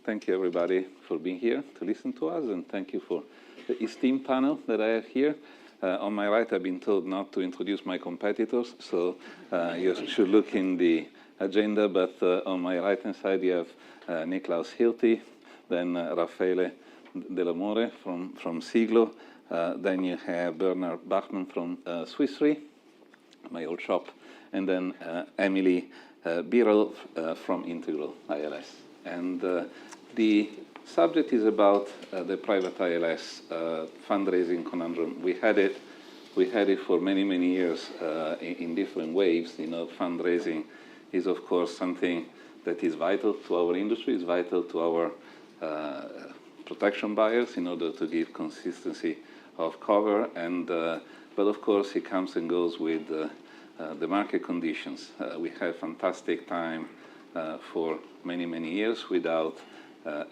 thank you everybody for being here to listen to us, and thank you for the esteemed panel that I have here. On my right, I've been told not to introduce my competitors, so you should look in the agenda, but on my right-hand side you have Niklaus Hilti, then Raffaele Dell'Amore from SIGLO, then you have Bachmann from Swiss Re, my old shop, and then Emily Birrell from Integral ILS. And the subject is about the private ILS fundraising conundrum. We had it for many, many years in different waves. You know, fundraising is, of course, something that is vital to our industry, is vital to our protection buyers in order to give consistency of cover. And but of course, it comes and goes with the market conditions. We had fantastic time for many, many years without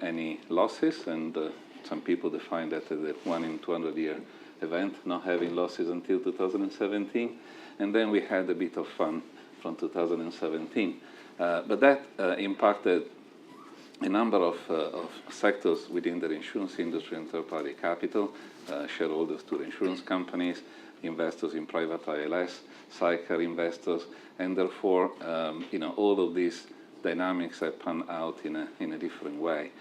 any losses, and some people define that as a 1 in 200 year event, not having losses until 2017. And then we had a bit of fun from 2017. But that impacted a number of sectors within the insurance industry and third-party capital, shareholders to the insurance companies, investors in private ILS, sidecar investors, and therefore, you know, all of these dynamics have panned out in a different way.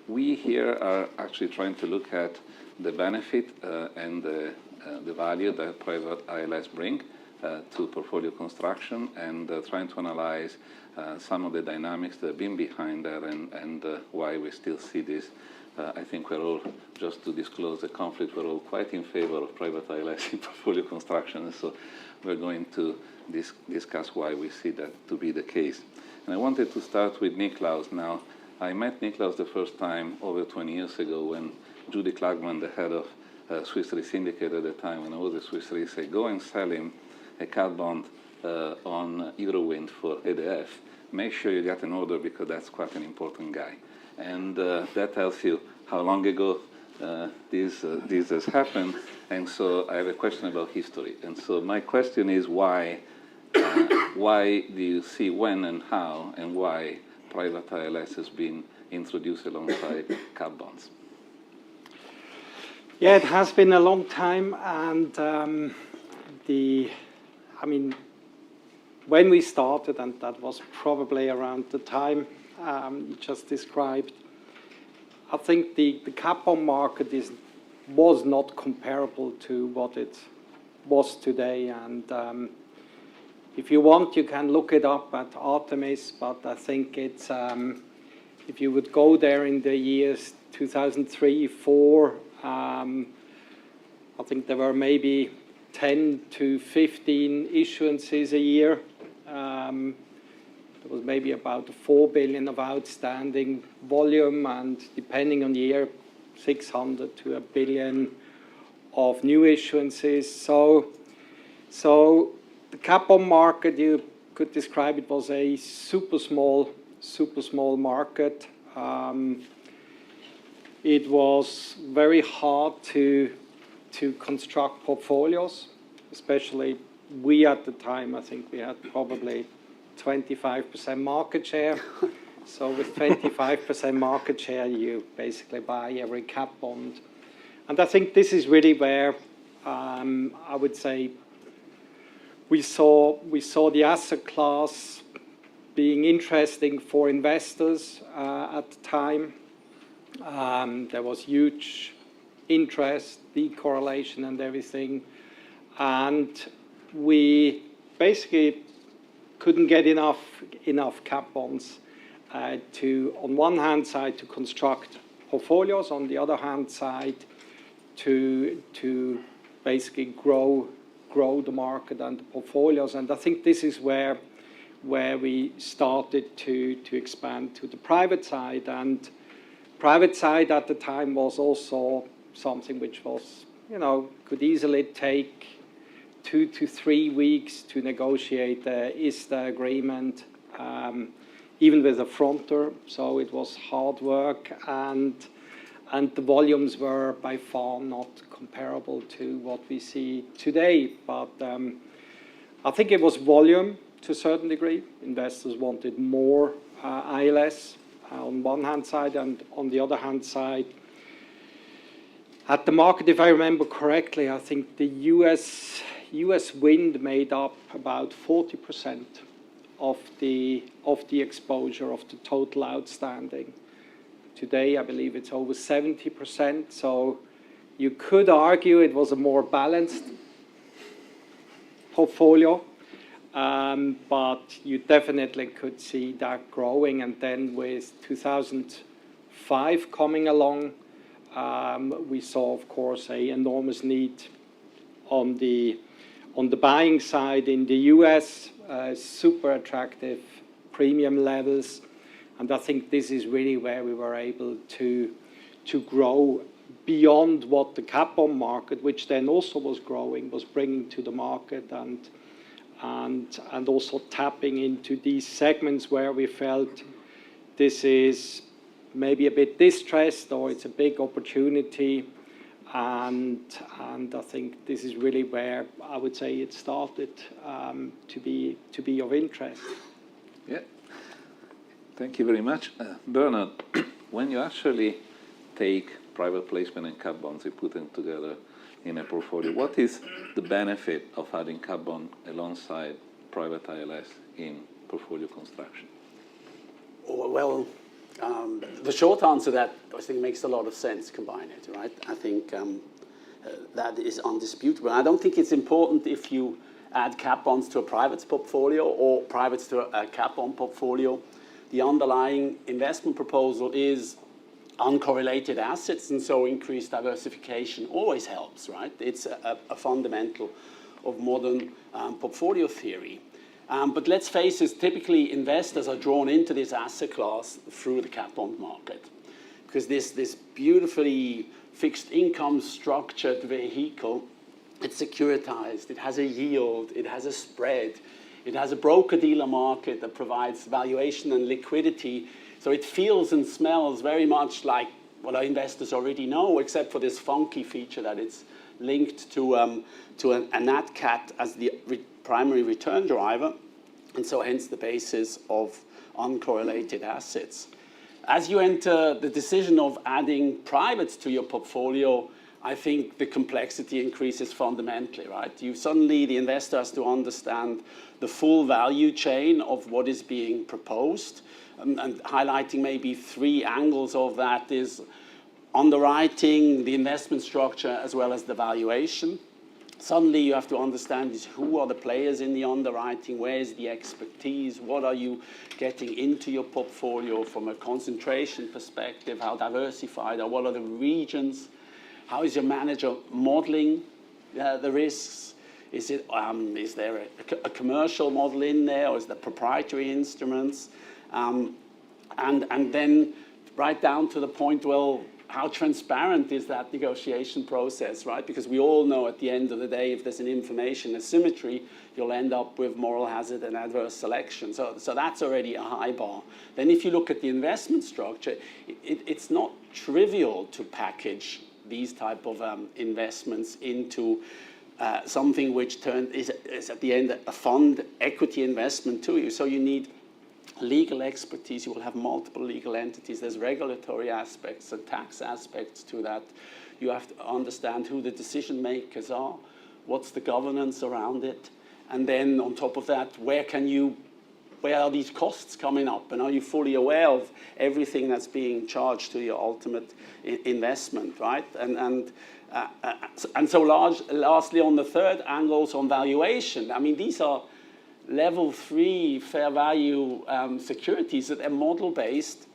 We here are actually trying to look at the benefit and the value that private ILS bring to portfolio construction, and trying to analyze some of the dynamics that have been behind that, and why we still see this. I think we're all, just to disclose the conflict, we're all quite in favor of private ILS in portfolio construction, and so we're going to discuss why we see that to be the case. And I wanted to start with Niklaus. Now, I met Niklaus the first time over 20 years ago when Judy Klagman, the head of Swiss Re Syndicate at the time, when I was at Swiss Re, said, go and sell him a cat bond on Eurowind for EDF. Make sure you get an order, because that's quite an important guy. And that tells you how long ago this has happened. And so I have a question about history. And so my question is why do you see when and how and why private ILS has been introduced alongside cat bonds? Yeah, it has been a long time, and I mean, when we started, and that was probably around the time you just described, I think the cat bond market was not comparable to what it was today. And if you want, you can look it up at Artemis, but I think it's, if you would go there in the years 2003, 2004, I think there were maybe 10 to 15 issuances a year. There was maybe about 4 billion of outstanding volume, and depending on the year, 600 to 1 billion of new issuances. So the cat bond market, you could describe it, was a super small market. It was very hard to construct portfolios, especially we at the time. I think we had probably 25% market share. So with 25% market share, you basically buy every cat bond. And I think this is really where I would say we saw the asset class being interesting for investors at the time. There was huge interest, decorrelation and everything. And we basically couldn't get enough cat bonds to, on one hand side, to construct portfolios, on the other hand side, to basically grow the market and the portfolios. And I think this is where we started to expand to the private side. And private side at the time was also something which was, you know, could easily take 2 to 3 weeks to negotiate the ISTA agreement, even with a fronter. So it was hard work, and the volumes were by far not comparable to what we see today. But I think it was volume to a certain degree. Investors wanted more ILS. on one hand side, and on the other hand side, at the market, if I remember correctly, I think the US wind made up about 40% of the exposure of the total outstanding. Today, I believe it's over 70%. So you could argue it was a more balanced portfolio, but you definitely could see that growing. And then with 2005 coming along, we saw, of course, an enormous need on the buying side in the US, super attractive premium levels. And I think this is really where we were able to grow beyond what the cat bond market, which then also was growing, was bringing to the market, and also tapping into these segments where we felt this is maybe a bit distressed or it's a big opportunity. And I think this is really where I would say it started to be of interest. Yeah. Thank you very much. Bernard, when you actually take private placement and cat bonds, you put them together in a portfolio, what is the benefit of having cat bond alongside private ILS in portfolio construction? Well, the short answer to that, I think, makes a lot of sense to combine it, right? I think that is undisputable. I don't think it's important if you add cat bonds to a private's portfolio or privates to a cat bond portfolio. The underlying investment proposal is uncorrelated assets, and so increased diversification always helps, right? It's a fundamental of modern portfolio theory. But let's face it, typically investors are drawn into this asset class through the cat bond market, because this beautifully fixed income structured vehicle, it's securitized, it has a yield, it has a spread, it has a broker-dealer market that provides valuation and liquidity. So it feels and smells very much like what our investors already know, except for this funky feature that it's linked to a nat cat as the primary return driver, and so hence the basis of uncorrelated assets. As you enter the decision of adding privates to your portfolio, I think the complexity increases fundamentally, right? The investor has to understand the full value chain of what is being proposed, and highlighting maybe three angles of that is underwriting, the investment structure, as well as the valuation. Suddenly you have to understand who are the players in the underwriting, where is the expertise, what are you getting into your portfolio from a concentration perspective, how diversified are, what are the regions, how is your manager modeling the risks, is there a commercial model in there, or is there proprietary instruments, and then right down to the point, well, how transparent is that negotiation process, right? Because we all know at the end of the day, if there's an information asymmetry, you'll end up with moral hazard and adverse selection. So that's already a high bar. Then if you look at the investment structure, it's not trivial to package these type of investments into something which is at the end a fund equity investment to you. So you need legal expertise. You will have multiple legal entities. There's regulatory aspects and tax aspects to that. You have to understand who the decision makers are, what's the governance around it, and then on top of that, where are these costs coming up, and are you fully aware of everything that's being charged to your ultimate investment, right? And so lastly, on the third angles on valuation, I mean, these are level 3 fair value securities that are model-based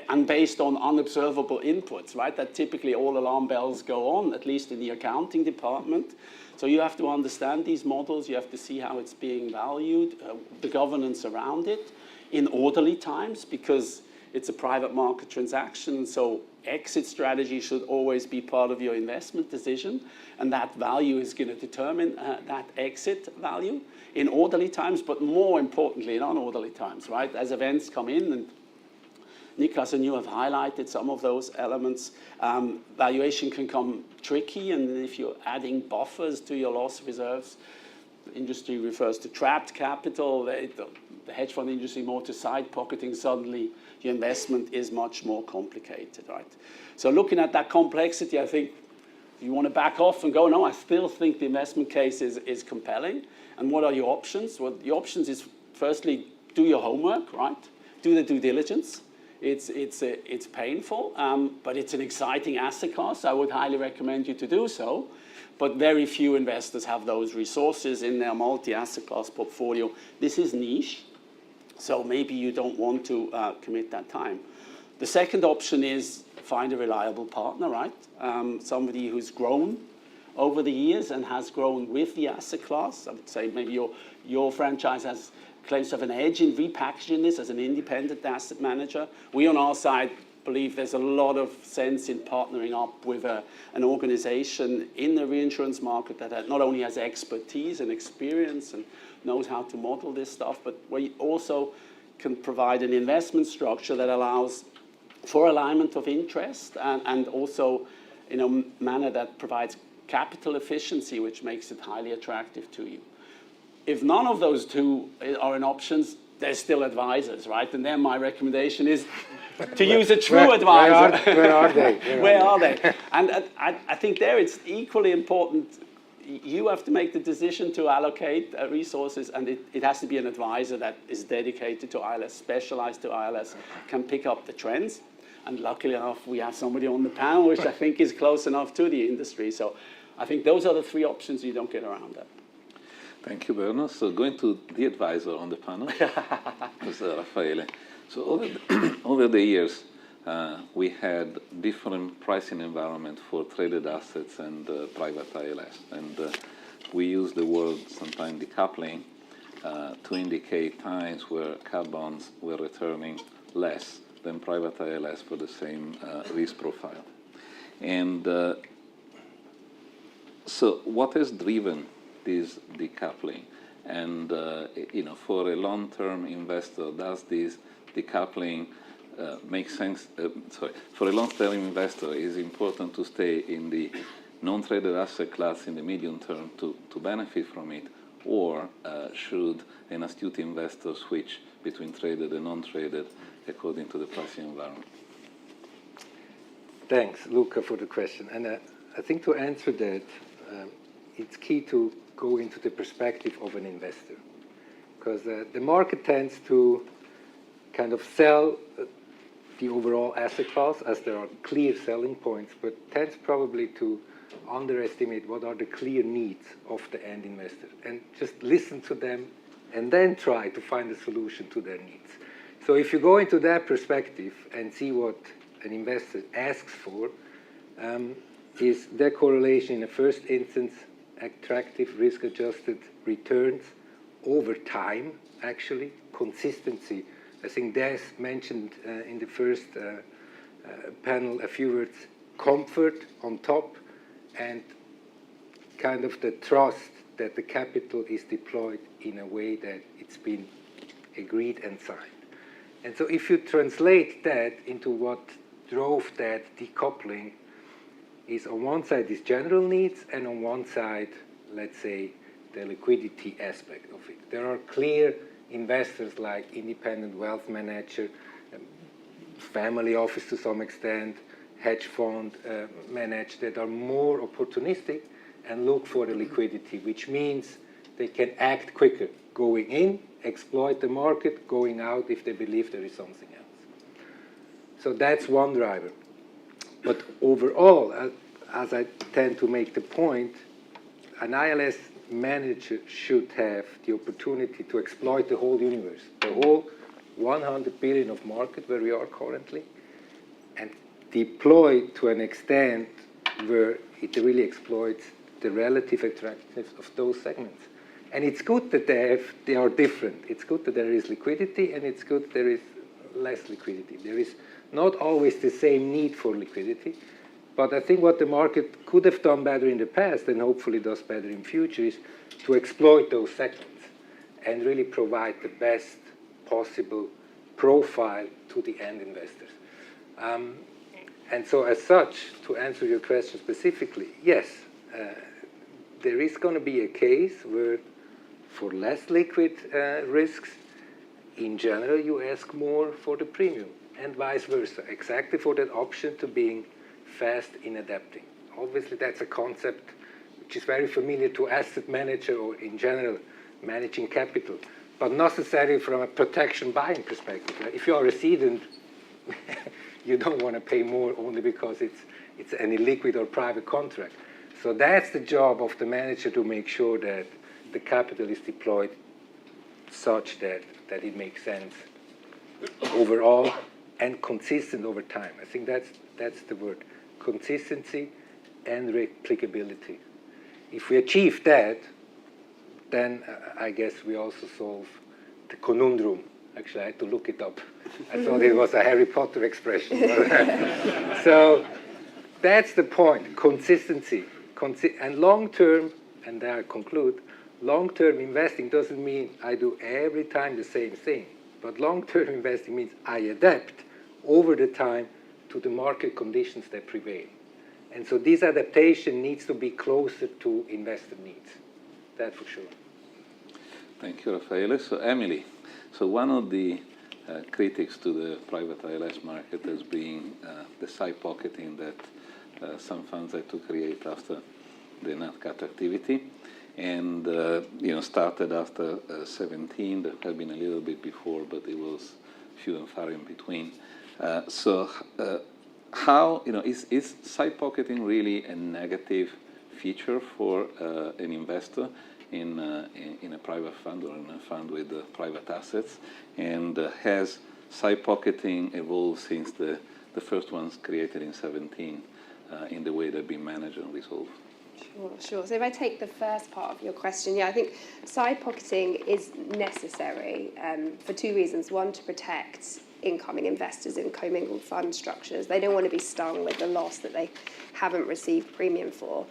and based on unobservable inputs, right? That typically all alarm bells go on, at least in the accounting department. So you have to understand these models, you have to see how it's being valued, the governance around it in orderly times, because it's a private market transaction, so exit strategy should always be part of your investment decision, and that value is going to determine that exit value in orderly times, but more importantly in unorderly times, right? As events come in, and Niklaus and you have highlighted some of those elements, valuation can come tricky, and if you're adding buffers to your loss reserves, The industry refers to trapped capital. The hedge fund industry more to side pocketing. Suddenly, your investment is much more complicated, right? So looking at that complexity, I think you want to back off and go, no, I still think the investment case is compelling. And what are your options? Well, the options is, firstly, do your homework, right? Do the due diligence. It's painful, but it's an exciting asset class. I would highly recommend you to do so. But very few investors have those resources in their multi-asset class portfolio. This is niche, so maybe you don't want to commit that time. The second option is find a reliable partner, right? Somebody who's grown over the years and has grown with the asset class. I would say maybe your franchise has claims to have an edge in repackaging this as an independent asset manager. We on our side believe there's a lot of sense in partnering up with an organization in the reinsurance market that not only has expertise and experience and knows how to model this stuff, but where you also can provide an investment structure that allows for alignment of interest and also in a manner that provides capital efficiency, which makes it highly attractive to you. If none of those two are an options, there's still advisors, right? And then my recommendation is to use a true advisor. Where are they? Where are they? And I think there it's equally important. You have to make the decision to allocate resources, and it has to be an advisor that is dedicated to ILS, specialized to ILS, can pick up the trends. And luckily enough, we have somebody on the panel which I think is close enough to the industry. So I think those are the three options. You don't get around that. Thank you, Berno. So going to the advisor on the panel, is Raffaele. So over the years, we had different pricing environment for traded assets and private ILS. And we use the word sometimes decoupling to indicate times where cat bonds were returning less than private ILS for the same risk profile. And so what has driven this decoupling? And for a long-term investor, does this decoupling make sense? For a long-term investor, it is important to stay in the non-traded asset class in the medium term to benefit from it, or should an astute investor switch between traded and non-traded according to the pricing environment? Thanks, Luca, for the question. And I think to answer that, it's key to go into the perspective of an investor, because the market tends to kind of sell the overall asset class as there are clear selling points, but tends probably to underestimate what are the clear needs of the end investor and just listen to them and then try to find a solution to their needs. So if you go into that perspective and see what an investor asks for, is their correlation in the first instance attractive risk-adjusted returns over time, actually, consistency. I think Des mentioned in the first panel a few words, comfort on top, and kind of the trust that the capital is deployed in a way that it's been agreed and signed. And so if you translate that into what drove that decoupling, is on one side these general needs, and on one side, let's say, the liquidity aspect of it. There are clear investors like independent wealth manager, family office to some extent, hedge fund managed that are more opportunistic and look for the liquidity, which means they can act quicker, going in, exploit the market, going out if they believe there is something else. So that's one driver. But overall, as I tend to make the point, an ILS manager should have the opportunity to exploit the whole universe, the whole 100 billion of market where we are currently, and deploy to an extent where it really exploits the relative attractiveness of those segments. And it's good that they are different. It's good that there is liquidity, and it's good there is less liquidity. There is not always the same need for liquidity, but I think what the market could have done better in the past, and hopefully does better in future, is to exploit those segments and really provide the best possible profile to the end investors. And so as such, to answer your question specifically, yes, there is going to be a case where For less liquid risks, in general, you ask more for the premium, and vice versa, exactly for that option to being fast in adapting. Obviously, that's a concept which is very familiar to asset manager or in general managing capital, but not necessarily from a protection buying perspective. If you are a cedent, you don't want to pay more only because it's an illiquid or private contract. So that's the job of the manager, to make sure that the capital is deployed such that it makes sense overall and consistent over time. I think that's the word, consistency and replicability. If we achieve that, then I guess we also solve the conundrum. Actually, I had to look it up. I thought it was a Harry Potter expression. So that's the point, consistency. And long-term, and there I conclude, long-term investing doesn't mean I do every time the same thing. But long-term investing means I adapt over the time to the market conditions that prevail. And so this adaptation needs to be closer to investor needs. That for sure. Thank you, Raffaele. So, Emily, so one of the critics to the private ILS market has been the side pocketing that some funds had to create after the nat cat activity, and started after 17. There had been a little bit before, but it was few and far in between. How is side pocketing really a negative feature for an investor in a private fund or in a fund with private assets? And has side pocketing evolved since the first ones created in 17 in the way they've been managed and resolved? Sure. So if I take the first part of your question, I think side pocketing is necessary for two reasons. One, to protect incoming investors in commingled fund structures. They don't want to be stung with the loss that they haven't received premium for.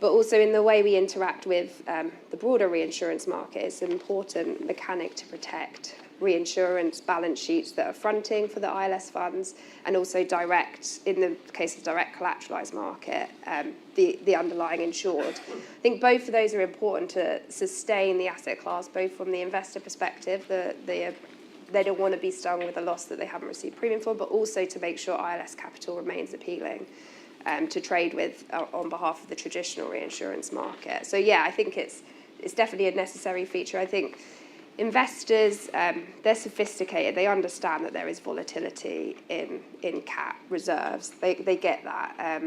But also in the way we interact with the broader reinsurance market, it's an important mechanic to protect reinsurance balance sheets that are fronting for the ILS funds, and also direct, in the case of direct collateralized market, the underlying insured. I think both of those are important to sustain the asset class, both from the investor perspective, they don't want to be stung with a loss that they haven't received premium for, but also to make sure ILS capital remains appealing to trade with on behalf of the traditional reinsurance market. So I think it's definitely a necessary feature. I think investors, they're sophisticated. They understand that there is volatility in cat reserves. They get that.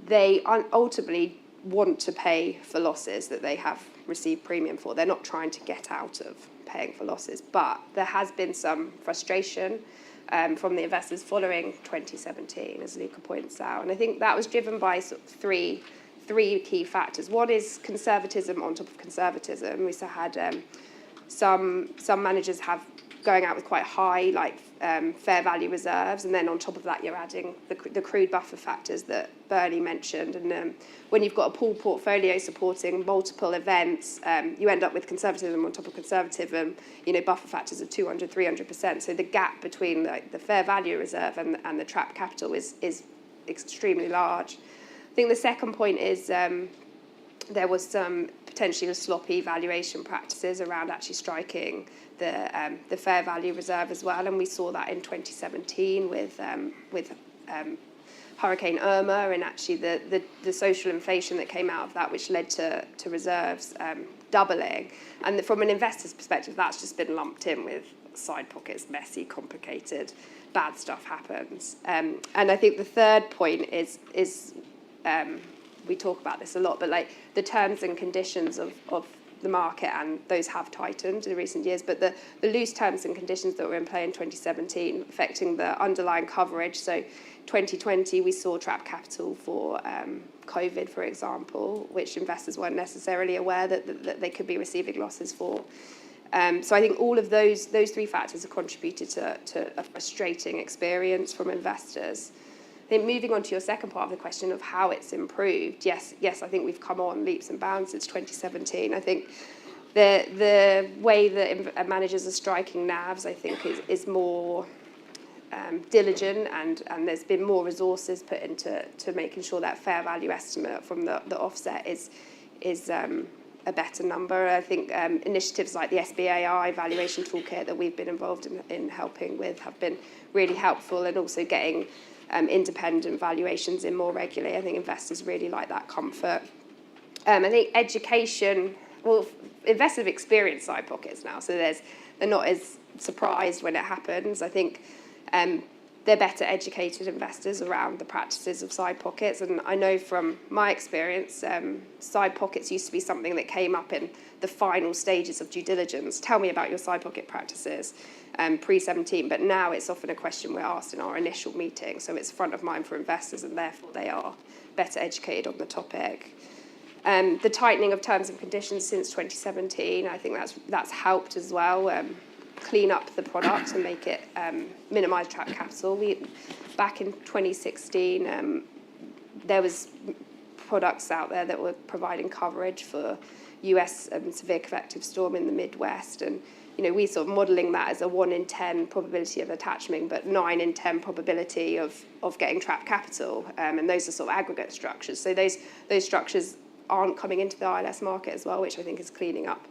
They ultimately want to pay for losses that they have received premium for. They're not trying to get out of paying for losses. But there has been some frustration from the investors following 2017, as Luca points out. And I think that was driven by sort of three key factors. One is conservatism on top of conservatism. We also had some managers have going out with quite high fair value reserves, and then on top of that you're adding the crude buffer factors that Birrell mentioned. And when you've got a pool portfolio supporting multiple events, you end up with conservatism on top of conservatism, buffer factors of 200, 300%. So the gap between the fair value reserve and the trapped capital is extremely large. I think the second point is there was some potentially sloppy valuation practices around actually striking the fair value reserve as well, and we saw that in 2017 with Hurricane Irma, and actually the social inflation that came out of that, which led to reserves doubling. And from an investor's perspective, that's just been lumped in with side pockets, messy, complicated, bad stuff happens. And I think the third point is we talk about this a lot, but the terms and conditions of the market, and those have tightened in recent years, but the loose terms and conditions that were in play in 2017 affecting the underlying coverage. So 2020, we saw trapped capital for COVID, for example, which investors weren't necessarily aware that they could be receiving losses for. So I think all of those three factors have contributed to a frustrating experience from investors. I think moving on to your second part of the question of how it's improved, yes, I think we've come on leaps and bounds since 2017. I think the way that managers are striking NAVs, I think, is more diligent, and there's been more resources put into making sure that fair value estimate from the offset is a better number. I think initiatives like the SBAI valuation toolkit that we've been involved in helping with have been really helpful, and also getting independent valuations in more regularly. I think investors really like that comfort. I think education, well, investors have experienced side pockets now, so they're not as surprised when it happens. I think they're better educated investors around the practices of side pockets. And I know from my experience, side pockets used to be something that came up in the final stages of due diligence. Tell me about your side pocket practices pre-17. But now it's often a question we're asked in our initial meeting. So it's front of mind for investors, and therefore they are better educated on the topic. The tightening of terms and conditions since 2017, I think that's helped as well. Clean up the product and make it minimise trapped capital. Back in 2016, there was products out there that were providing coverage for US severe convective storm in the Midwest, and we sort of modelling that as a 1 in 10 probability of attachment, but 9 in 10 probability of getting trapped capital, and those are sort of aggregate structures. So those structures aren't coming into the ILS market as well, which I think is cleaning up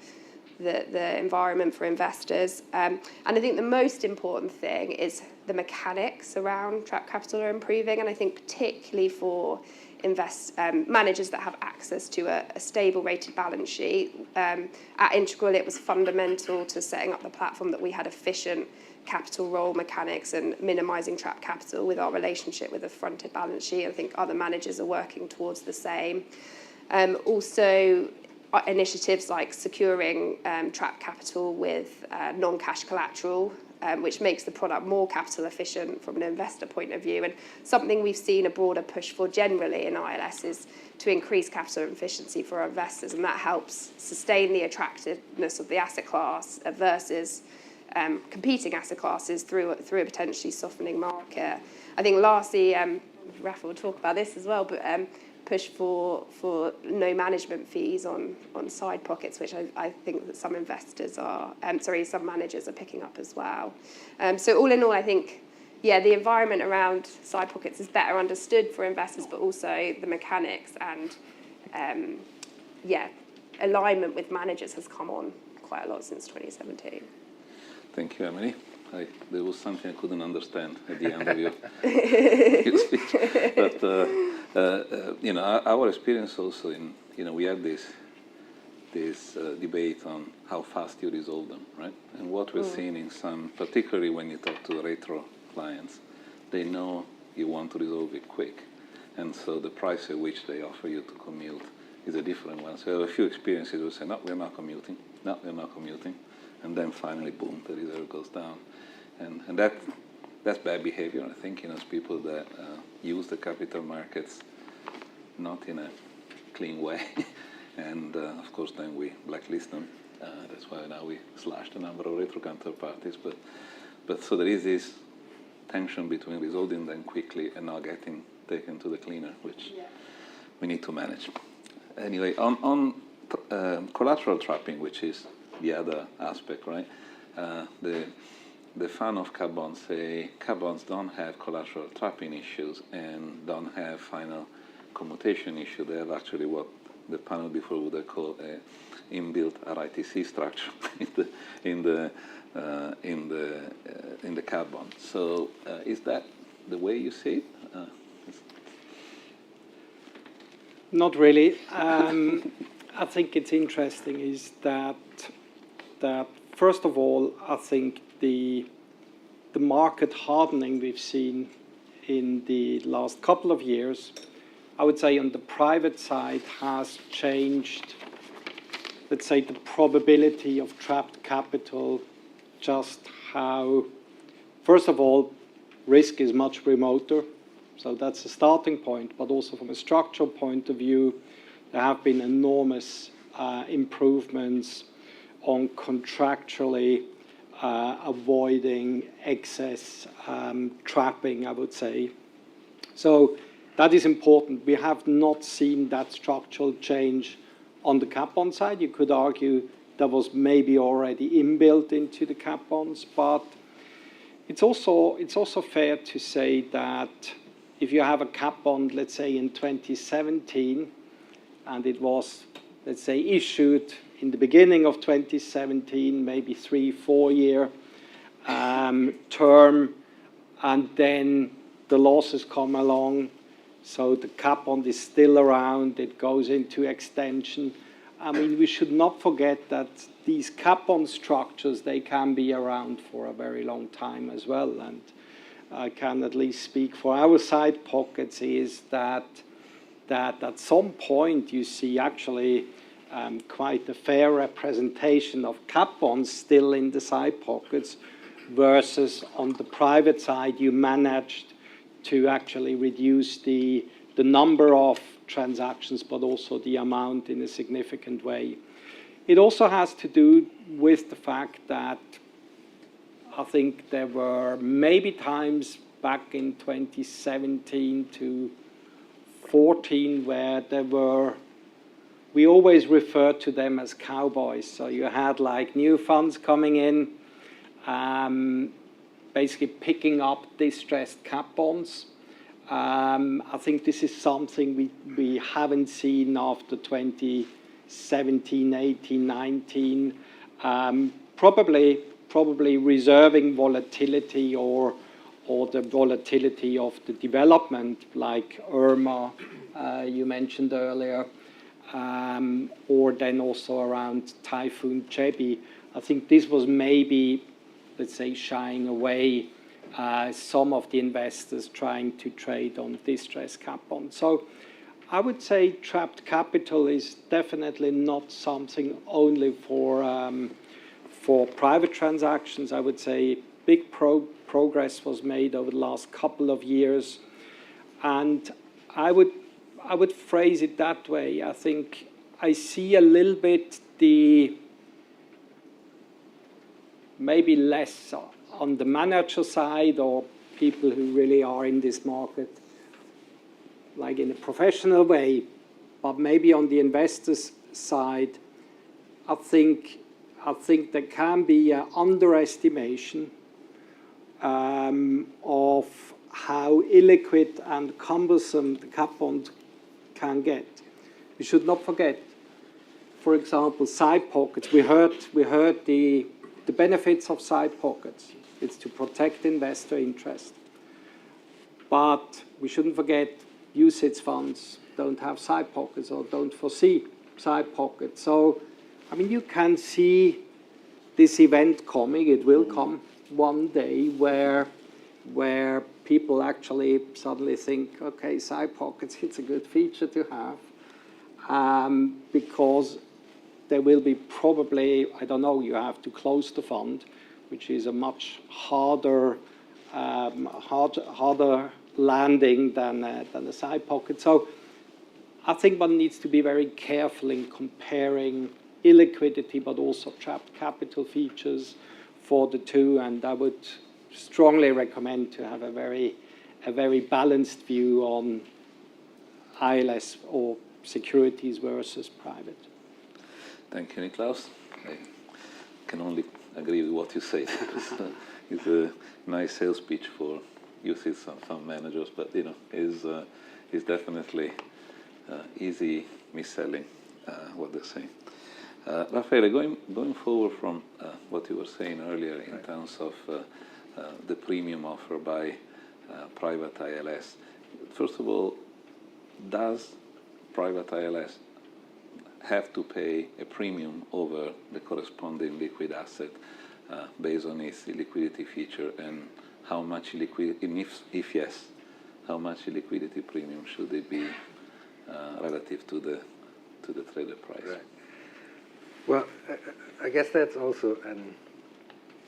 the environment for investors. And I think the most important thing is the mechanics around trapped capital are improving, and I think particularly for managers that have access to a stable rated balance sheet. At Integral, it was fundamental to setting up the platform that we had efficient capital roll mechanics and minimising trapped capital with our relationship with a fronted balance sheet. I think other managers are working towards the same. Also, initiatives like securing trapped capital with non-cash collateral, which makes the product more capital efficient from an investor point of view. And something we've seen a broader push for generally in ILS is to increase capital efficiency for our investors, and that helps sustain the attractiveness of the asset class versus competing asset classes through a potentially softening market. I think lastly, Raffaele will talk about this as well, but push for no management fees on side pockets, which I think that some managers are picking up as well. So all in all, I think, the environment around side pockets is better understood for investors, but also the mechanics and alignment with managers has come on quite a lot since 2017. Thank you, Emily. There was something I couldn't understand at the end of your speech, but our experience also we had this debate on how fast you resolve them, right? And what we're seeing in some, particularly when you talk to retro clients, they know you want to resolve it quick, and so the price at which they offer you to commute is a different one. So a few experiences will say, no, we're not commuting, no, we're not commuting, and then finally, boom, the reserve goes down. And that's bad behavior, I think, it's people that use the capital markets not in a clean way. And, of course, then we blacklist them. That's why now we slash the number of retro counterparties. But so there is this tension between resolving them quickly and not getting taken to the cleaner, which we need to manage. Anyway, on collateral trapping, which is the other aspect, right? The fun of cat bonds say cat bonds don't have collateral trapping issues and don't have final commutation issue. They have actually what the panel before would have called a inbuilt RITC structure in the cat bond. So is that the way you see it? Not really. I think it's interesting is that first of all, I think the market hardening we've seen in the last couple of years, I would say on the private side has changed, let's say, the probability of trapped capital, just how, first of all, risk is much remoter. So that's a starting point, but also from a structural point of view, there have been enormous improvements on contractually avoiding excess trapping, I would say. So that is important. We have not seen that structural change on the cat bond side. You could argue that was maybe already inbuilt into the cat bonds, but it's also fair to say that if you have a cat bond, let's say in 2017, and it was let's say, issued in the beginning of 2017, maybe 3-4 year term, and then the losses come along. So the cat bond is still around, it goes into extension. I mean, we should not forget that these cat bond structures, they can be around for a very long time as well. And I can at least speak for our side pockets, is that at some point you see actually quite a fair representation of cat bonds still in the side pockets, versus on the private side you managed to actually reduce the number of transactions, but also the amount in a significant way. It also has to do with the fact that I think there were maybe times back in 2017 to 14 where there were, we always refer to them as cowboys. So you had like new funds coming in, basically picking up distressed cat bonds. I think this is something we haven't seen after 2017, 18, 19. Probably reserving volatility or the volatility of the development, like Irma, you mentioned earlier, or then also around Typhoon Jebi. I think this was maybe, let's say, shying away some of the investors trying to trade on distressed cat bonds. So I would say trapped capital is definitely not something only for private transactions. I would say big progress was made over the last couple of years. And I would phrase it that way. I think I see a little bit the maybe less on the manager side or people who really are in this market, like in a professional way, but maybe on the investors' side, I think there can be an underestimation of how illiquid and cumbersome the cat bond can get. We should not forget, for example, side pockets. We heard the benefits of side pockets. It's to protect investor interest. But we shouldn't forget UCITS funds don't have side pockets or don't foresee side pockets. So, I mean, you can see this event coming. It will come one day where people actually suddenly think, okay, side pockets, it's a good feature to have, because there will be probably, I don't know, you have to close the fund, which is a much harder landing than a side pocket. So I think one needs to be very careful in comparing illiquidity but also trapped capital features for the two, and I would strongly recommend to have a very balanced view on ILS or securities versus private. Thank you, Niklaus. I can only agree with what you said. It's a nice sales pitch for UCITS and fund managers, but is definitely easy mis-selling what they're saying. Raffaele, going forward from what you were saying earlier in terms of the premium offered by private ILS, first of all, does private ILS have to pay a premium over the corresponding liquid asset based on its illiquidity feature, and how much liquidity, if yes, how much liquidity premium should it be relative to the traded price? Right. Well, I guess that's also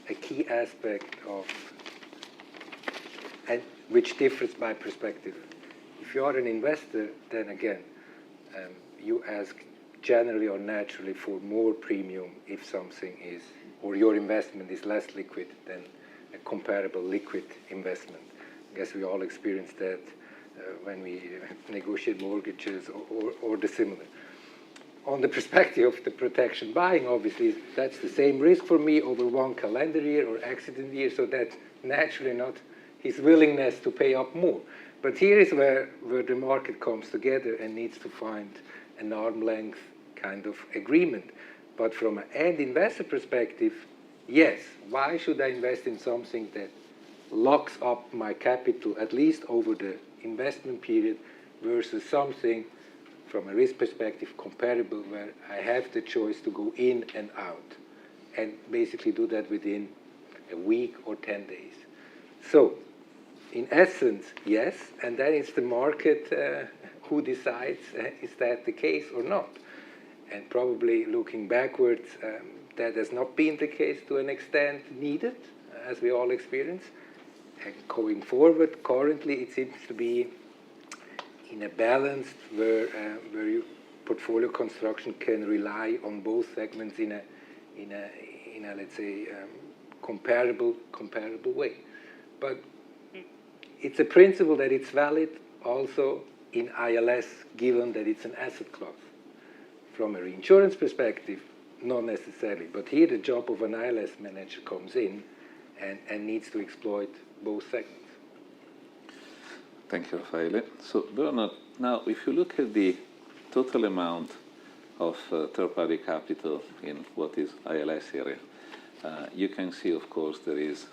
a key aspect of, and which differs by perspective. If you are an investor, then again, you ask generally or naturally for more premium if something is, or your investment is less liquid than a comparable liquid investment. I guess we all experience that when we negotiate mortgages or the similar. On the perspective of the protection buying, obviously, that's the same risk for me over one calendar year or accident year, so that's naturally not his willingness to pay up more. But here is where the market comes together and needs to find an arm length kind of agreement. But from an end investor perspective, yes, why should I invest in something that locks up my capital at least over the investment period versus something from a risk perspective comparable where I have the choice to go in and out and basically do that within a week or 10 days. So in essence, yes, and then it's the market who decides is that the case or not. And probably looking backwards, that has not been the case to an extent needed, as we all experience. And going forward, currently it seems to be in a balance where your portfolio construction can rely on both segments in a let's say comparable way. But it's a principle that it's valid also in ILS, given that it's an asset class. From a reinsurance perspective, not necessarily. But here the job of an ILS manager comes in and needs to exploit both segments. Thank you, Raffaele. So, Bernard, now if you look at the total amount of third-party capital in what is ILS area, you can see, of course, there is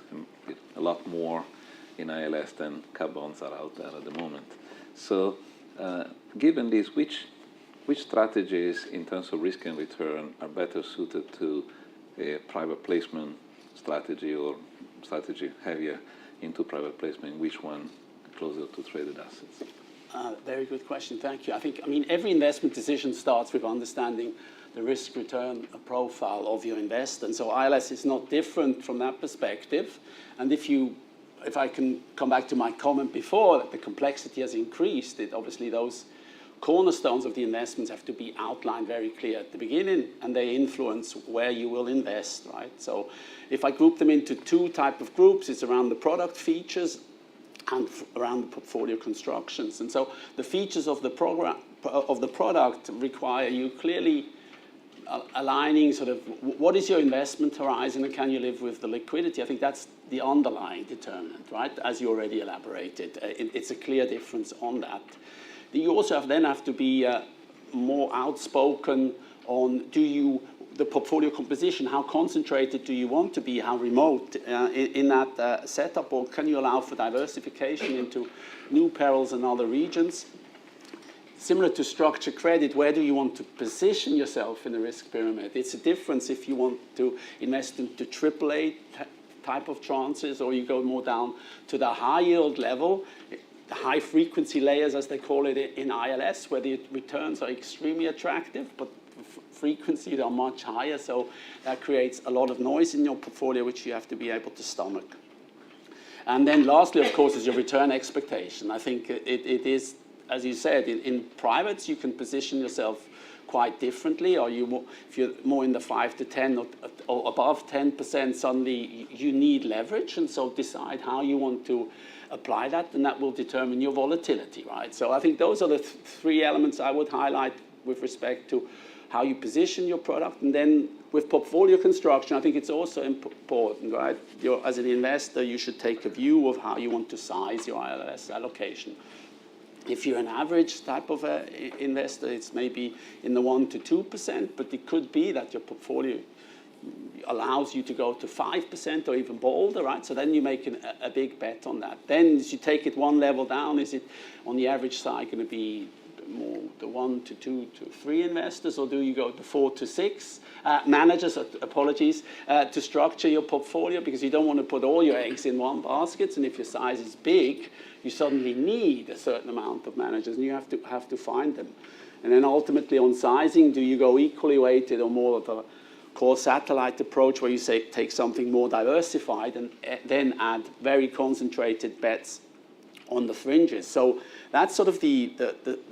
a lot more in ILS than cat bonds are out there at the moment. So, given this, which strategies in terms of risk and return are better suited to a private placement strategy or strategy heavier into private placement? Which one closer to traded assets? Very good question, thank you. I mean, every investment decision starts with understanding the risk-return profile of your investor. And so ILS is not different from that perspective. And if I can come back to my comment before, that the complexity has increased, obviously those cornerstones of the investments have to be outlined very clear at the beginning, and they influence where you will invest, right? So if I group them into two types of groups, it's around the product features and around the portfolio constructions. And so the features of the product require you clearly aligning sort of what is your investment horizon and can you live with the liquidity. I think that's the underlying determinant, right? As you already elaborated, it's a clear difference on that. You also then have to be more outspoken on the portfolio composition, how concentrated do you want to be, how remote in that setup, or can you allow for diversification into new perils and other regions? Similar to structured credit, where do you want to position yourself in the risk pyramid? It's a difference if you want to invest into AAA type of tranches, or you go more down to the high yield level, the high frequency layers, as they call it in ILS, where the returns are extremely attractive, but frequencies are much higher, so that creates a lot of noise in your portfolio, which you have to be able to stomach. And then lastly, of course, is your return expectation. I think it is, as you said, in privates, you can position yourself quite differently, or if you're more in the 5 to 10 or above 10%, suddenly you need leverage, and so decide how you want to apply that, and that will determine your volatility, right? So I think those are the three elements I would highlight with respect to how you position your product. And then with portfolio construction, I think it's also important, right? As an investor, you should take a view of how you want to size your ILS allocation. If you're an average type of investor, it's maybe in the 1 to 2%, but it could be that your portfolio allows you to go to 5% or even bolder, right? So then you make a big bet on that. Then as you take it one level down, is it on the average side going to be more the 1 to 2 to 3 investors, or do you go to 4 to 6 managers, apologies, to structure your portfolio, because you don't want to put all your eggs in one basket, and if your size is big, you suddenly need a certain amount of managers, and you have to find them. And then ultimately on sizing, do you go equally weighted or more of a core satellite approach, where you take something more diversified and then add very concentrated bets on the fringes? So that's sort of the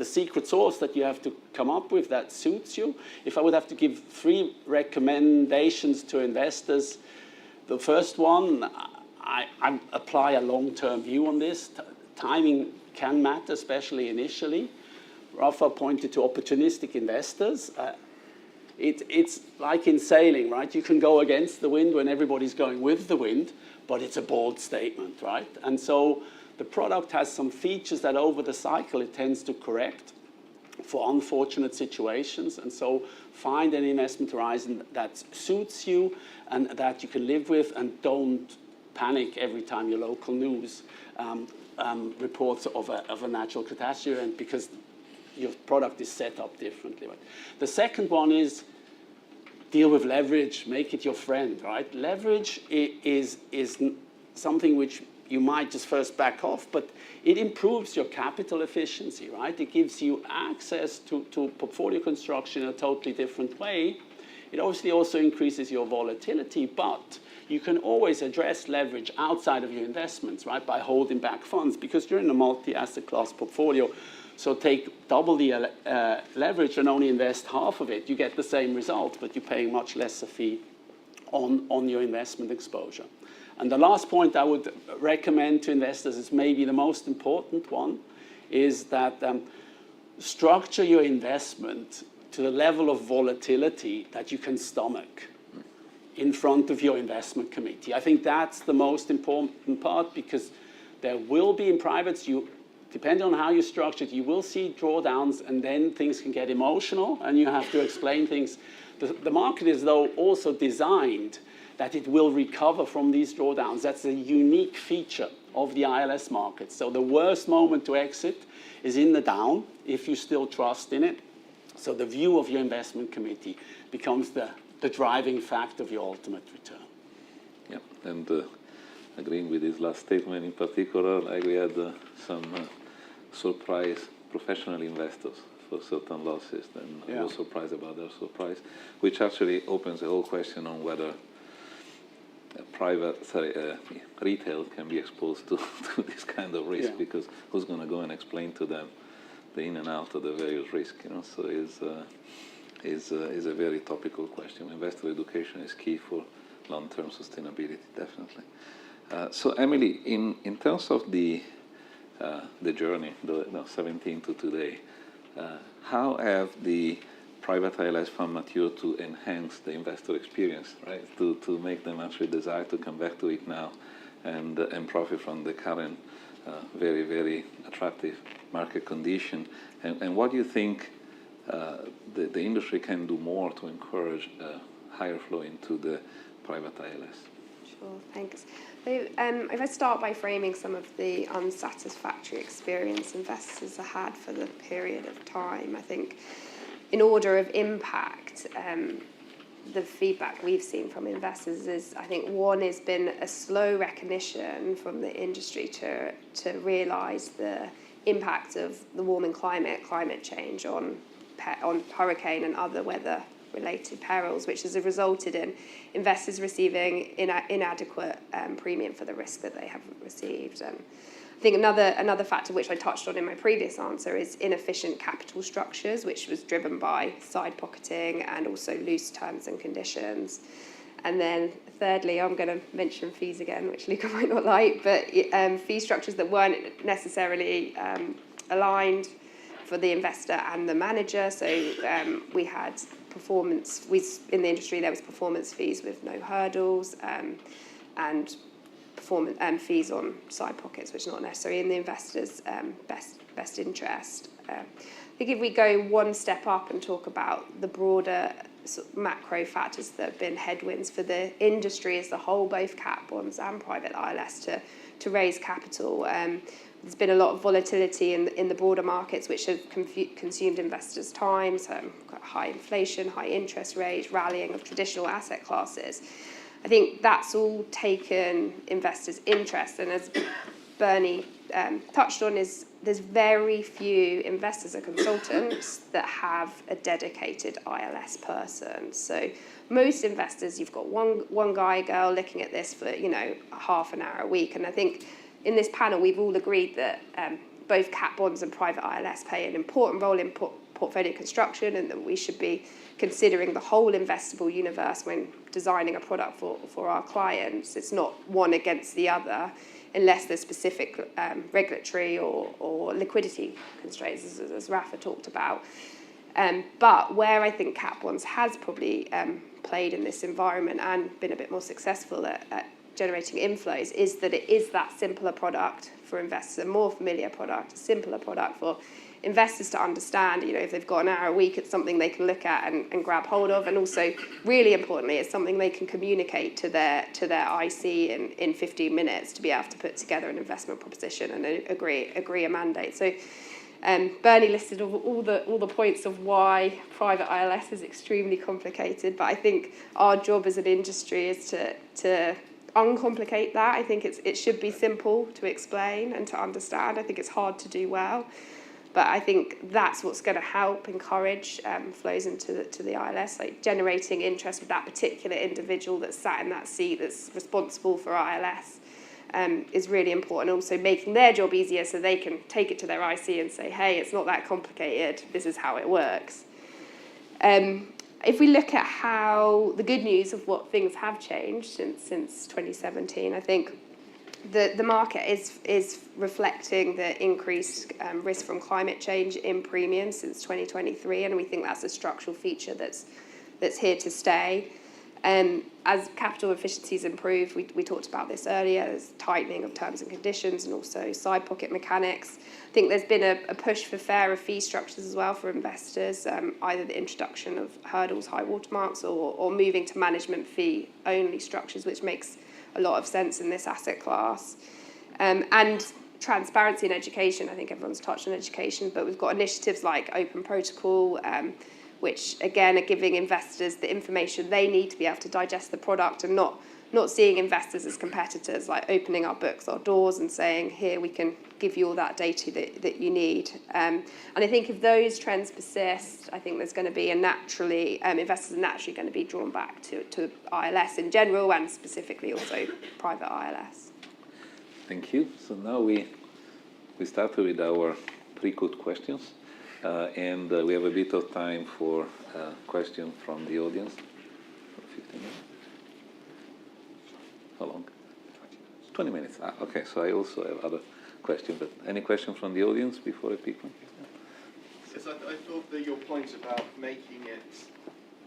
secret sauce that you have to come up with that suits you. If I would have to give 3 recommendations to investors, the first one, I apply a long-term view on this. Timing can matter, especially initially. Rafa pointed to opportunistic investors. It's like in sailing, right? You can go against the wind when everybody's going with the wind, but it's a bold statement, right? And so the product has some features that over the cycle it tends to correct. for unfortunate situations. And so find an investment horizon that suits you and that you can live with, and don't panic every time your local news reports of a natural catastrophe event, because your product is set up differently. Right? The second one is deal with leverage, make it your friend, right? Leverage is something which you might just first back off, but it improves your capital efficiency, right? It gives you access to portfolio construction in a totally different way. It obviously also increases your volatility, but you can always address leverage outside of your investments, right? By holding back funds, because you're in a multi-asset class portfolio. So take double the leverage and only invest half of it. You get the same result, but you're paying much less a fee on your investment exposure. And the last point I would recommend to investors is maybe the most important one, is that structure your investment to the level of volatility that you can stomach in front of your investment committee. I think that's the most important part, because there will be in privates, depending on how you structure it, you will see drawdowns, and then things can get emotional and you have to explain things. The market is, though, also designed that it will recover from these drawdowns. That's a unique feature of the ILS market. So the worst moment to exit is in the down, if you still trust in it. So the view of your investment committee becomes the driving factor of your ultimate return. Yeah, and agreeing with this last statement in particular, like we had some surprise professional investors for certain losses, and I was surprised about their surprise, which actually opens the whole question on whether retail can be exposed to this kind of risk, because who's going to go and explain to them the in and out of the various risks, you know? So is a very topical question. Investor education is key for long-term sustainability, definitely. So Emily, in terms of the journey, 17 to today, how have the private ILS fund matured to enhance the investor experience, right? To make them actually desire to come back to it now and profit from the current very, very attractive market condition. And what do you think the industry can do more to encourage higher flow into the private ILS? Sure, thanks. So if I start by framing some of the unsatisfactory experience investors have had for the period of time, I think in order of impact, the feedback we've seen from investors is, I think one has been a slow recognition from the industry to realise the impact of the warming climate change on hurricane and other weather-related perils, which has resulted in investors receiving inadequate premium for the risk that they have received. I think another factor which I touched on in my previous answer is inefficient capital structures, which was driven by side pocketing and also loose terms and conditions. And then thirdly, I'm going to mention fees again, which Luca might not like, but fee structures that weren't necessarily aligned for the investor and the manager. So we had in the industry there was performance fees with no hurdles, and fees on side pockets, which are not necessarily in the investor's best interest. I think if we go one step up and talk about the broader sort of macro factors that have been headwinds for the industry as a whole, both cat bonds and private ILS, to raise capital. There's been a lot of volatility in the broader markets, which have consumed investors' time. So got high inflation, high interest rates, rallying of traditional asset classes. I think that's all taken investors' interest, and as Bernie touched on, there's very few investors or consultants that have a dedicated ILS person. So most investors, you've got one guy, girl looking at this for half an hour a week, and I think in this panel we've all agreed that both cat bonds and private ILS play an important role in portfolio construction, and that we should be considering the whole investable universe when designing a product for our clients. It's not one against the other unless there's specific regulatory or liquidity constraints, as Rafa talked about. But where I think cat bonds has probably played in this environment and been a bit more successful at generating inflows is that it is that simpler product for investors, a more familiar product, a simpler product for investors to understand, if they've got an hour a week, it's something they can look at and grab hold of, and also, really importantly, it's something they can communicate to their IC in 15 minutes to be able to put together an investment proposition and agree a mandate. So Bernie listed all the points of why private ILS is extremely complicated, but I think our job as an industry is to uncomplicate that. I think it should be simple to explain and to understand. I think it's hard to do well. But I think that's what's going to help encourage flows into the ILS, like generating interest with that particular individual that's sat in that seat that's responsible for ILS is really important. Also making their job easier so they can take it to their IC and say, hey, it's not that complicated, this is how it works. If we look at how the good news of what things have changed since 2017, I think the market is reflecting the increased risk from climate change in premiums since 2023, and we think that's a structural feature that's here to stay. As capital efficiencies improve, we talked about this earlier, there's tightening of terms and conditions and also side pocket mechanics. I think there's been a push for fairer fee structures as well for investors, either the introduction of hurdles, high watermarks, or moving to management fee only structures, which makes a lot of sense in this asset class. And transparency in education, I think everyone's touched on education, but we've got initiatives like Open Protocol, which again are giving investors the information they need to be able to digest the product, and not seeing investors as competitors, like opening our books, our doors, and saying, here, we can give you all that data that you need. And I think if those trends persist, I think there's going to be investors are naturally going to be drawn back to ILS in general, and specifically also private ILS. Thank you. So now we started with our pre-cooked questions, and we have a bit of time for questions from the audience. 15 minutes. How long? 20 minutes. Okay, so I also have other questions, but any questions from the audience before I pick one? Yes, I thought that your point about making it...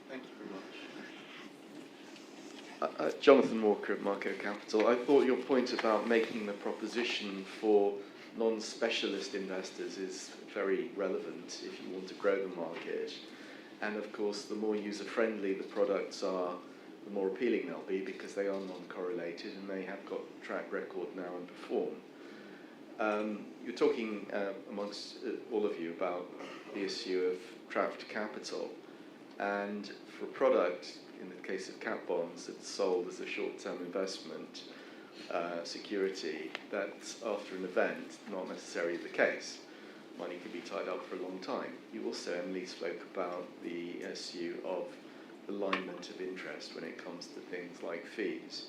Thank you very much. Jonathan Walker at Marco Capital. I thought your point about making the proposition for non-specialist investors is very relevant if you want to grow the market. And of course, the more user-friendly the products are, the more appealing they'll be, because they are non-correlated and they have got track record now and perform. You're talking amongst all of you about the issue of trapped capital, and for a product, in the case of cat bonds, that's sold as a short-term investment security, that's after an event not necessarily the case. Money can be tied up for a long time. You also, Emily, spoke about the issue of alignment of interest when it comes to things like fees.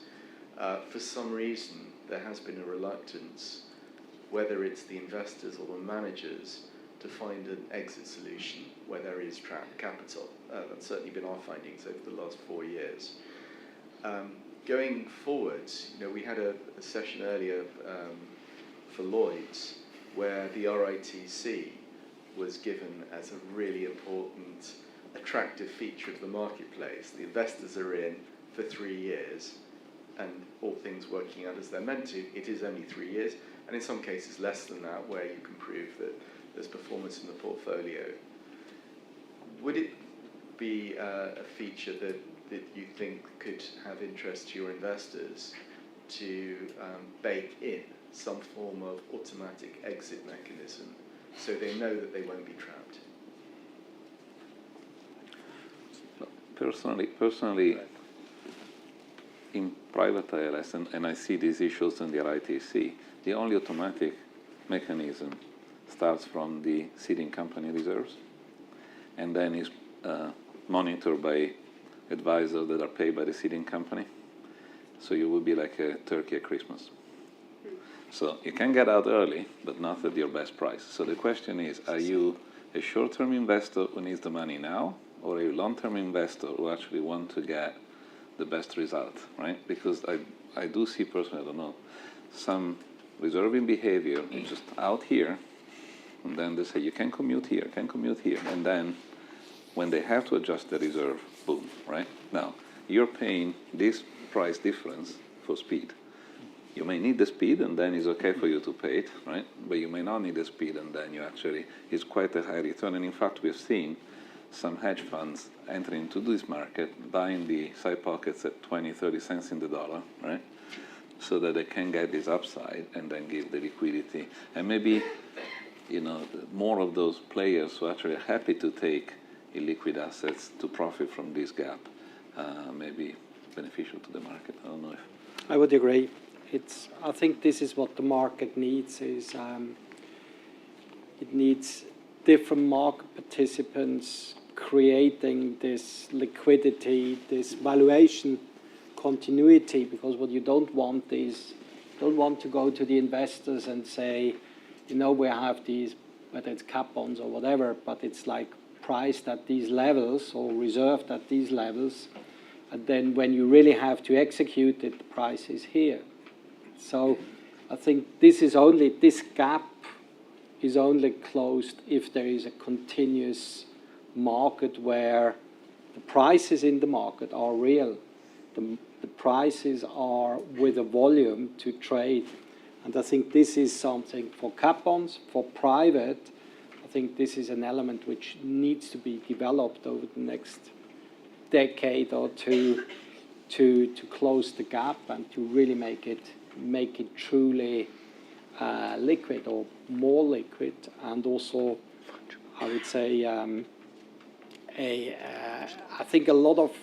For some reason, there has been a reluctance, whether it's the investors or the managers, to find an exit solution where there is trapped capital. That's certainly been our findings over the last 4 years. Going forward, we had a session earlier for Lloyd's where the RITC was given as a really important attractive feature of the marketplace. The investors are in for 3 years, and all things working out as they're meant to, it is only 3 years, and in some cases less than that, where you can prove that there's performance in the portfolio. Would it be a feature that you think could have interest to your investors to bake in some form of automatic exit mechanism so they know that they won't be trapped? Personally, in private ILS, and I see these issues in the RITC, the only automatic mechanism starts from the seeding company reserves, and then is monitored by advisors that are paid by the seeding company. So you will be like a turkey at Christmas. So you can get out early, but not at your best price. So the question is, are you a short-term investor who needs the money now, or a long-term investor who actually want to get the best result, right? Because I do see personally, I don't know, some reserving behavior is just out here, and then they say, you can commute here, and then when they have to adjust the reserve, boom, right? Now, you're paying this price difference for speed. You may need the speed, and then it's okay for you to pay it, right? But you may not need the speed, and then you actually, it's quite a high return. And in fact, we've seen some hedge funds entering into this market, buying the side pockets at 20, 30 cents in the dollar, right? So that they can get this upside and then give the liquidity. And maybe, you know, more of those players who actually are happy to take illiquid assets to profit from this gap may be beneficial to the market. I don't know if... I would agree. I think this is what the market needs, is it needs different market participants creating this liquidity, this valuation continuity, because what you don't want is, you don't want to go to the investors and say, you know, we have these, whether it's cat bonds or whatever, but it's like priced at these levels or reserved at these levels, and then when you really have to execute it, the price is here. So I think this gap is only closed if there is a continuous market where the prices in the market are real. The prices are with a volume to trade. And I think this is something for cat bonds, for private. I think this is an element which needs to be developed over the next decade or two to close the gap and to really make it truly liquid or more liquid. And also, I would say, I think a lot of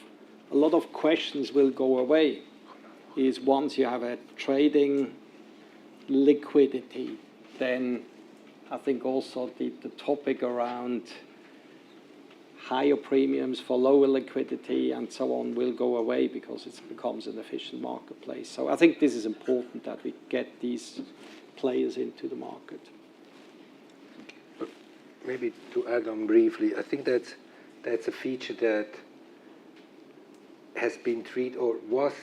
questions will go away. Is once you have a trading liquidity, then I think also the topic around higher premiums for lower liquidity and so on will go away because it becomes an efficient marketplace. So I think this is important that we get these players into the market. But maybe to add on briefly, I think that's a feature that has been treated or was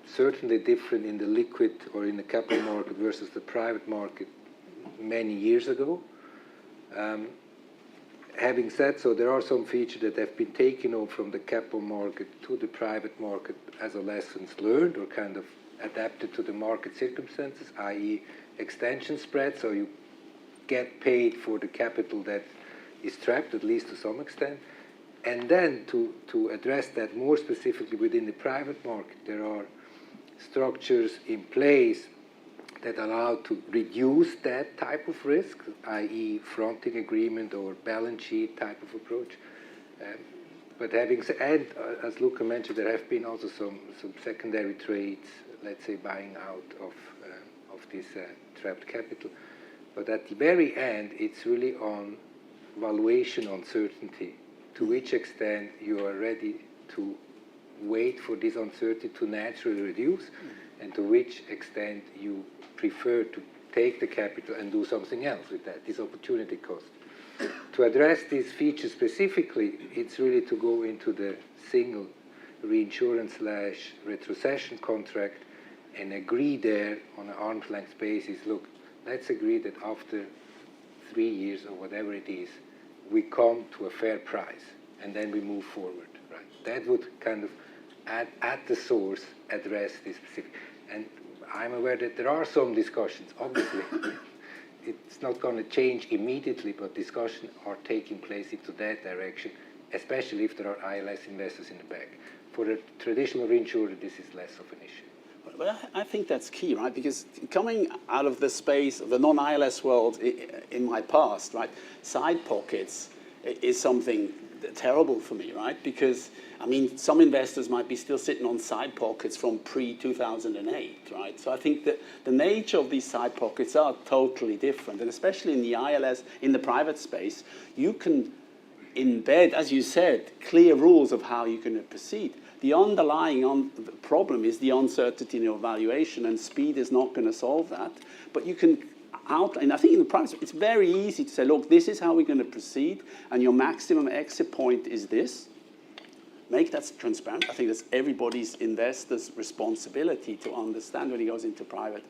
certainly different in the liquid or in the capital market versus the private market many years ago. Having said so, there are some features that have been taken over from the capital market to the private market as a lessons learned or kind of adapted to the market circumstances, i.e. extension spread, so you get paid for the capital that is trapped, at least to some extent. And then to address that more specifically within the private market, there are structures in place that allow to reduce that type of risk, i.e. fronting agreement or balance sheet type of approach. But having said, and as Luca mentioned, there have been also some secondary trades, let's say buying out of this trapped capital. But at the very end, it's really on valuation uncertainty. To which extent you are ready to wait for this uncertainty to naturally reduce, and to which extent you prefer to take the capital and do something else with that, this opportunity cost. To address these features specifically, it's really to go into the single reinsurance/retrocession contract and agree there on an arm's length basis, look, let's agree that after 3 years or whatever it is, we come to a fair price, and then we move forward, right? That would kind of, at the source, address this specific. And I'm aware that there are some discussions, obviously. It's not going to change immediately, but discussions are taking place into that direction, especially if there are ILS investors in the back. For a traditional reinsurer, this is less of an issue. But I think that's key, right? Because coming out of the space of the non-ILS world in my past, right, side pockets is something terrible for me, right? Because, I mean, some investors might be still sitting on side pockets from pre-2008, right? So I think that the nature of these side pockets are totally different. And especially in the ILS, in the private space, you can embed, as you said, clear rules of how you're going to proceed. The underlying problem is the uncertainty in your valuation, and speed is not going to solve that. But you can outline, I think in the private space, it's very easy to say, look, this is how we're going to proceed, and your maximum exit point is this. Make that transparent. I think that's everybody's investor's responsibility to understand when he goes into private.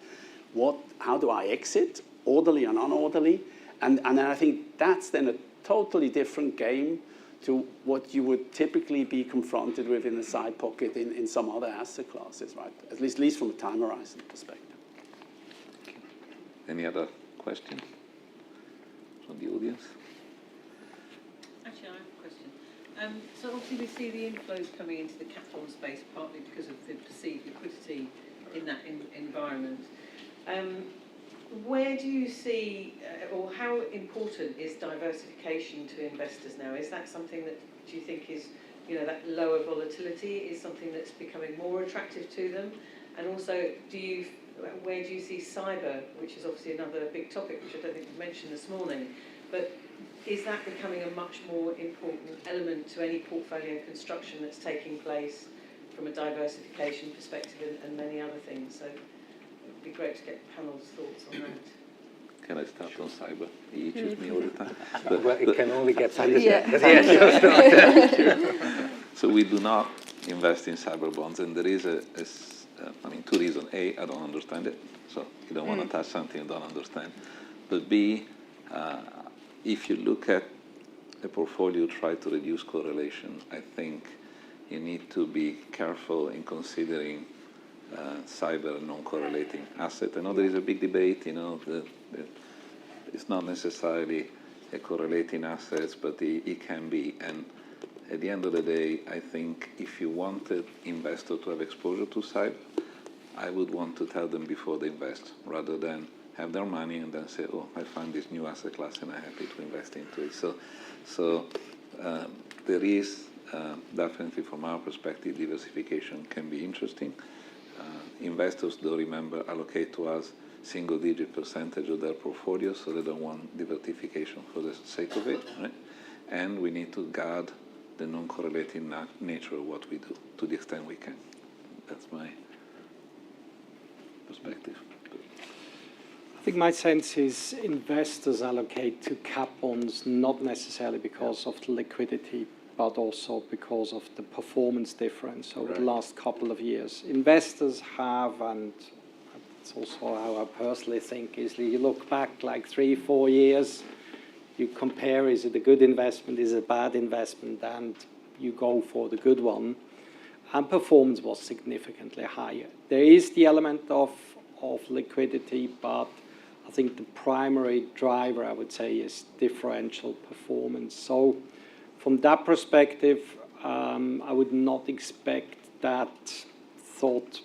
How do I exit, orderly and unorderly? And I think that's then a totally different game to what you would typically be confronted with in the side pocket in some other asset classes, right? At least from a time horizon perspective. Any other questions from the audience? Actually, I have a question. So obviously we see the inflows coming into the cat bond space partly because of the perceived liquidity in that environment. Where do you see, or how important is diversification to investors now? Is that something that, do you think is, that lower volatility is something that's becoming more attractive to them? And also, where do you see cyber, which is obviously another big topic, which I don't think was mentioned this morning, but is that becoming a much more important element to any portfolio construction that's taking place from a diversification perspective and many other things? So it would be great to get the panel's thoughts on that. Can I start on cyber? You choose me all the time. Well, it can only get better. So we do not invest in cyber bonds, and there is two reasons. A, I don't understand it, so you don't want to touch something you don't understand. But B, if you look at a portfolio, try to reduce correlation, I think you need to be careful in considering cyber non-correlating asset. I know there is a big debate, it's not necessarily a correlating assets, but it can be. And at the end of the day, I think if you wanted investor to have exposure to cyber, I would want to tell them before they invest, rather than have their money and then say, oh, I find this new asset class and I'm happy to invest into it. So there is definitely, from our perspective, diversification can be interesting. Investors, though, remember, allocate to us single-digit percentage of their portfolio, so they don't want diversification for the sake of it, right? And we need to guard the non-correlating nature of what we do to the extent we can. That's my perspective. I think my sense is investors allocate to cat bonds not necessarily because of the liquidity, but also because of the performance difference over the last couple of years. Investors have, and it's also how I personally think, is you look back like 3-4 years, you compare, is it a good investment, is it a bad investment, and you go for the good one. And performance was significantly higher. There is the element of liquidity, but I think the primary driver, I would say, is differential performance. So from that perspective, I would not expect that thought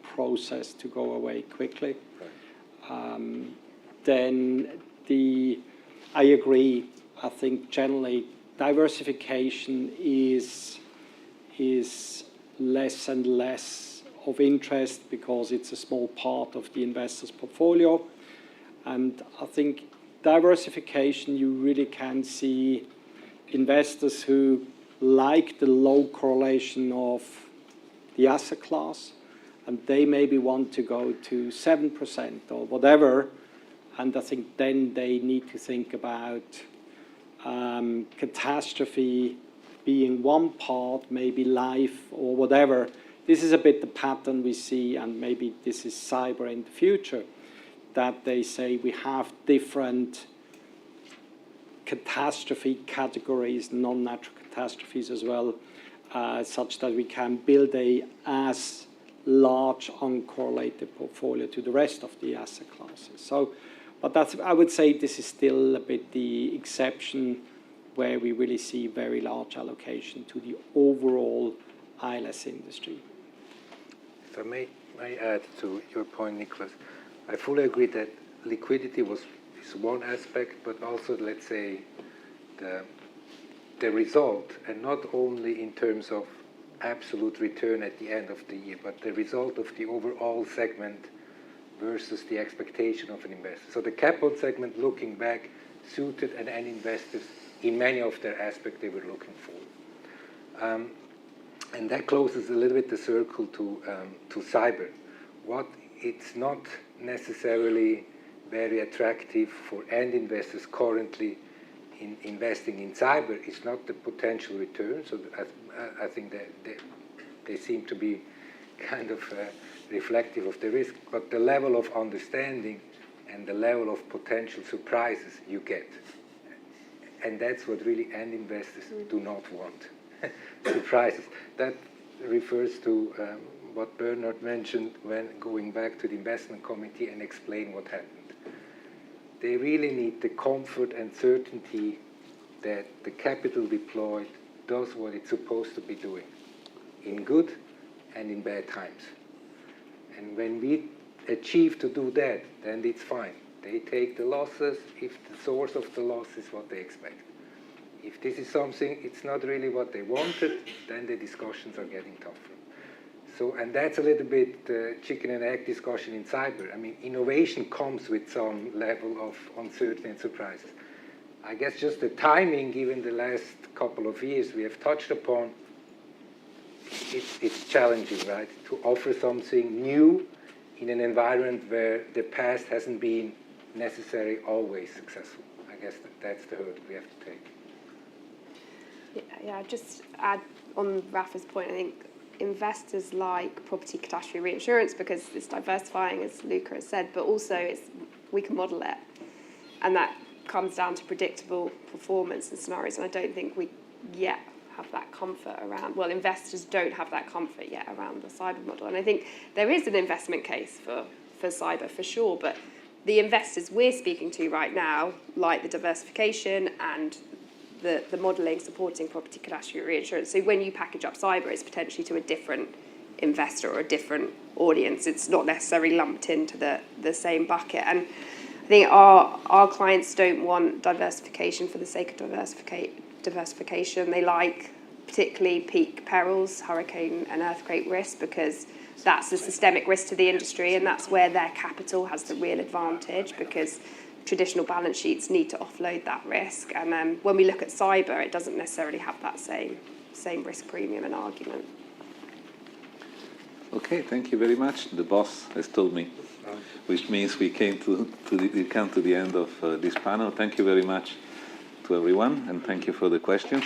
process to go away quickly. Then I agree. I think generally diversification is less and less of interest because it's a small part of the investor's portfolio. And I think diversification, you really can see investors who like the low correlation of the asset class, and they maybe want to go to 7% or whatever. And I think then they need to think about catastrophe being one part, maybe life or whatever. This is a bit the pattern we see, and maybe this is cyber in the future, that they say we have different catastrophe categories, non-natural catastrophes as well, such that we can build a as large uncorrelated portfolio to the rest of the asset classes. So, but that's, I would say this is still a bit the exception where we really see very large allocation to the overall ILS industry. If I may add to your point, Niklaus, I fully agree that liquidity is one aspect, but also, let's say, the result, and not only in terms of absolute return at the end of the year, but the result of the overall segment versus the expectation of an investor. So the cat bond segment, looking back, suited and investors in many of their aspects they were looking for. And that closes a little bit the circle to cyber. What it's not necessarily very attractive for end investors currently in investing in cyber is not the potential return. So I think that they seem to be kind of reflective of the risk, but the level of understanding and the level of potential surprises you get. And that's what really end investors do not want, surprises. That refers to what Bernard mentioned when going back to the investment committee and explain what happened. they really need the comfort and certainty that the capital deployed does what it's supposed to be doing, in good and in bad times. And when we achieve to do that, then it's fine. They take the losses if the source of the loss is what they expect. If this is something, it's not really what they wanted, then the discussions are getting tougher. So, and that's a little bit the chicken and egg discussion in cyber. I mean, innovation comes with some level of uncertainty and surprises. I guess just the timing, given the last couple of years we have touched upon, it's challenging, right? To offer something new in an environment where the past hasn't been necessarily always successful. I guess that's the hurdle we have to take. Yeah, just add on Rafa's point, I think investors like property catastrophe reinsurance because it's diversifying, as Luca has said, but also we can model it. And that comes down to predictable performance and scenarios. And I don't think we yet have that comfort around, well, investors don't have that comfort yet around the cyber model. And I think there is an investment case for cyber for sure, but the investors we're speaking to right now, like the diversification and the modelling supporting property catastrophe reinsurance. So when you package up cyber, it's potentially to a different investor or a different audience. It's not necessarily lumped into the same bucket. And I think our clients don't want diversification for the sake of diversification. They like particularly peak perils, hurricane and earthquake risk, because that's a systemic risk to the industry, and that's where their capital has the real advantage, because traditional balance sheets need to offload that risk. And when we look at cyber, it doesn't necessarily have that same risk premium and argument. Okay, thank you very much. The boss has told me, which means we come to the end of this panel. Thank you very much to everyone, and thank you for the questions.